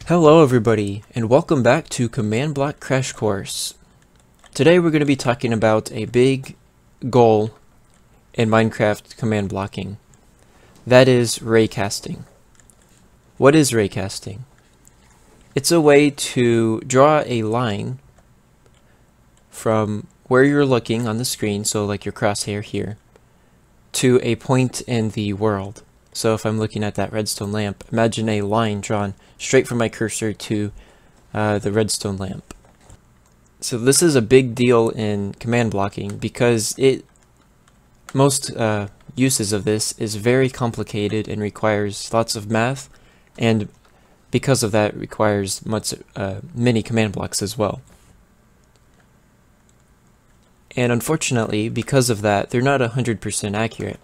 Hello everybody, and welcome back to Command Block Crash Course. Today we're going to be talking about a big goal in Minecraft command blocking. That is raycasting. What is raycasting? It's a way to draw a line from where you're looking on the screen, so like your crosshair here, to a point in the world. So if I'm looking at that redstone lamp, imagine a line drawn straight from my cursor to the redstone lamp. So this is a big deal in command blocking because most uses of this is very complicated and requires lots of math, and because of that requires many command blocks as well. And unfortunately, because of that, they're not 100% accurate.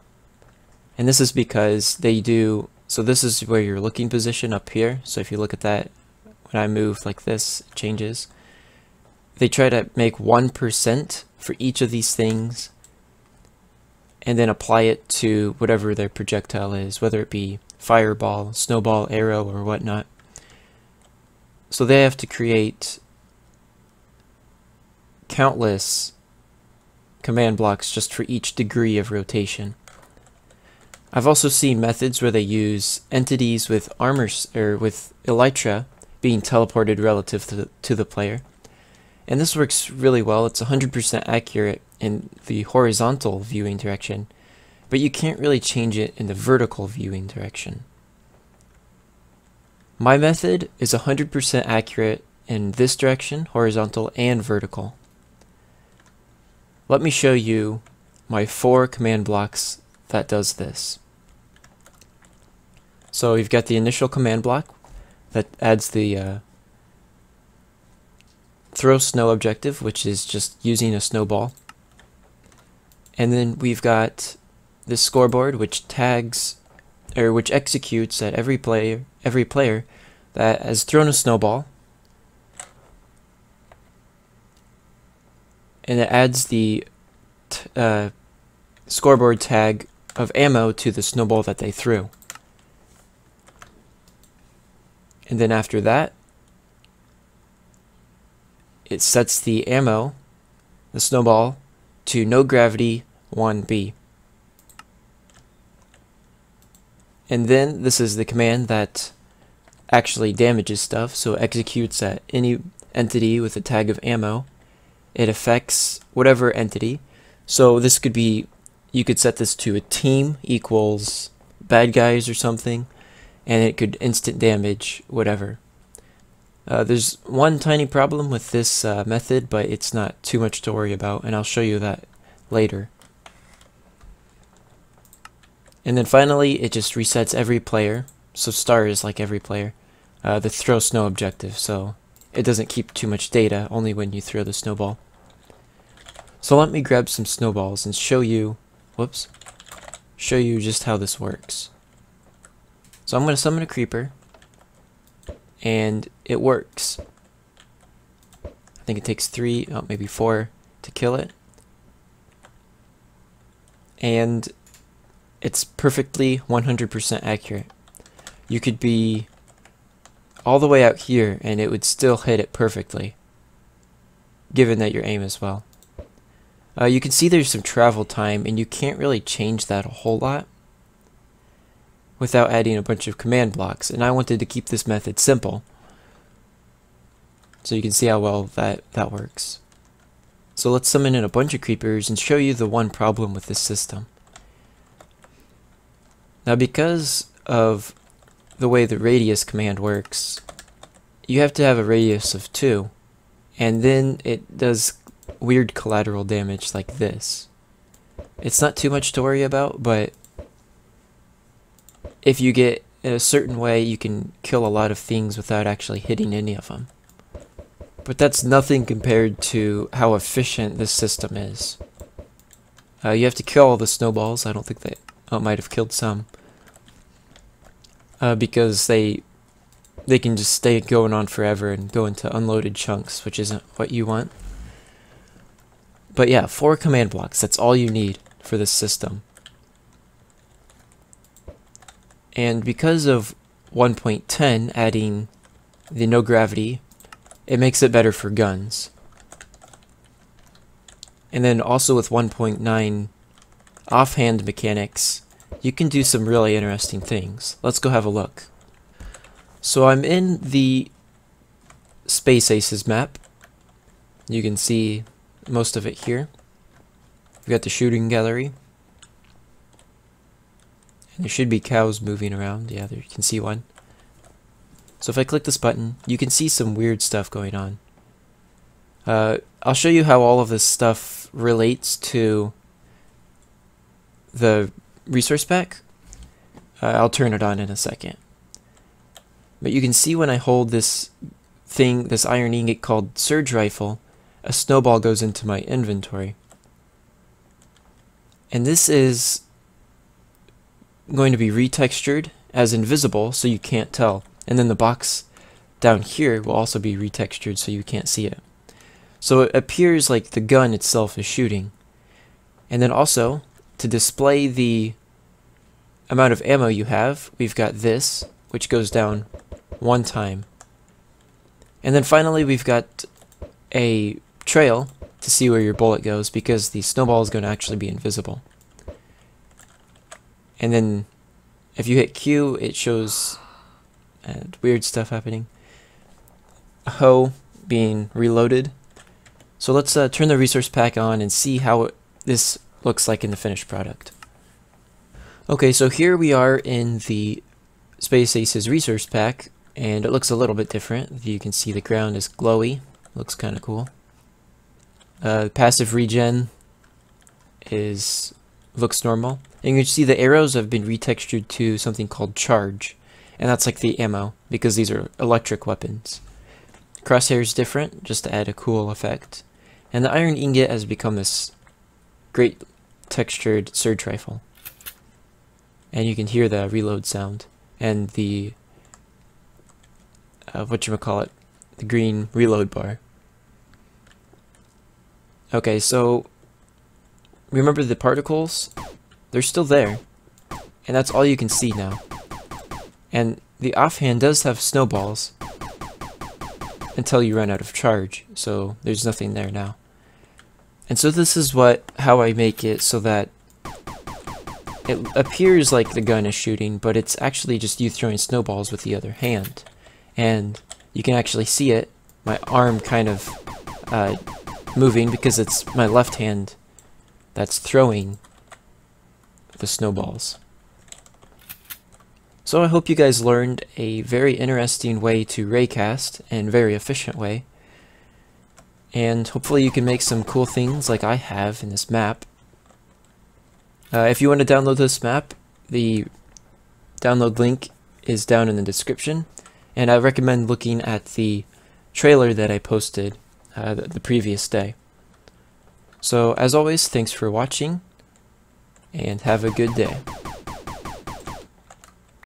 And this is because they do, so this is where your looking position up here. So if you look at that, when I move like this, it changes. They try to make 1% for each of these things and then apply it to whatever their projectile is, whether it be fireball, snowball, arrow, or whatnot. So they have to create countless command blocks just for each degree of rotation. I've also seen methods where they use entities with armor or with elytra being teleported relative to the player. And this works really well. It's 100% accurate in the horizontal viewing direction, but you can't really change it in the vertical viewing direction. My method is 100% accurate in this direction, horizontal and vertical. Let me show you my 4 command blocks that does this. So we've got the initial command block that adds the throw snow objective, which is just using a snowball. And then we've got this scoreboard, which tags or which executes at every player that has thrown a snowball, and it adds the scoreboard tag of ammo to the snowball that they threw. And then after that, it sets the ammo, the snowball, to no gravity 1B. And then this is the command that actually damages stuff, so it executes at any entity with a tag of ammo. It affects whatever entity. So this could be, you could set this to a team equals bad guys or something, and it could instant damage whatever. There's one tiny problem with this method, but it's not too much to worry about, and I'll show you that later. And then finally, it just resets every player. So star is like every player. The throw snow objective, so it doesn't keep too much data, only when you throw the snowball. So let me grab some snowballs and show you, show you just how this works. So I'm going to summon a creeper, and it works. I think it takes 3, maybe 4 to kill it. And it's perfectly 100% accurate. You could be all the way out here and it would still hit it perfectly, given that your aim is well. You can see there's some travel time, and you can't really change that a whole lot without adding a bunch of command blocks, and I wanted to keep this method simple so you can see how well that works. So let's summon in a bunch of creepers and show you the one problem with this system. Now, because of the way the radius command works, you have to have a radius of 2, and then it does weird collateral damage like this. It's not too much to worry about, but if you get in a certain way, you can kill a lot of things without actually hitting any of them. But that's nothing compared to how efficient this system is. You have to kill all the snowballs. I don't think they might have killed some. Because they can just stay going on forever and go into unloaded chunks, which isn't what you want. But yeah, 4 command blocks, that's all you need for this system. And because of 1.10 adding the no gravity, it makes it better for guns. And then also with 1.9 offhand mechanics, you can do some really interesting things. Let's go have a look. So I'm in the Space Aces map. You can see most of it here. We've got the shooting gallery. And there should be cows moving around. Yeah, there you can see one. So if I click this button, you can see some weird stuff going on. I'll show you how all of this stuff relates to the resource pack. I'll turn it on in a second. But you can see when I hold this thing, this iron ingot called Surge Rifle, a snowball goes into my inventory. And this is going to be retextured as invisible so you can't tell. And then the box down here will also be retextured so you can't see it. So it appears like the gun itself is shooting. And then also, to display the amount of ammo you have, we've got this, which goes down one time. And then finally we've got a trail to see where your bullet goes, because the snowball is going to actually be invisible. And then if you hit Q, it shows weird stuff happening. A hoe being reloaded. So let's turn the resource pack on and see how this looks like in the finished product. Okay, so here we are in the Space Aces resource pack, and it looks a little bit different. You can see the ground is glowy. Looks kind of cool. Passive regen looks normal. And you can see the arrows have been retextured to something called charge. And that's like the ammo, because these are electric weapons. Crosshair is different, just to add a cool effect. And the iron ingot has become this great textured surge rifle. And you can hear the reload sound. And the, the green reload bar. Okay, so remember the particles? They're still there. And that's all you can see now. And the offhand does have snowballs until you run out of charge, so there's nothing there now. And so this is how I make it so that it appears like the gun is shooting, but it's actually just you throwing snowballs with the other hand. And you can actually see it, my arm kind of moving, because it's my left hand that's throwing the snowballs. So I hope you guys learned a very interesting way to raycast, and very efficient way. And hopefully you can make some cool things like I have in this map. If you want to download this map, the download link is down in the description. And I recommend looking at the trailer that I posted the previous day. So as always, thanks for watching, and have a good day.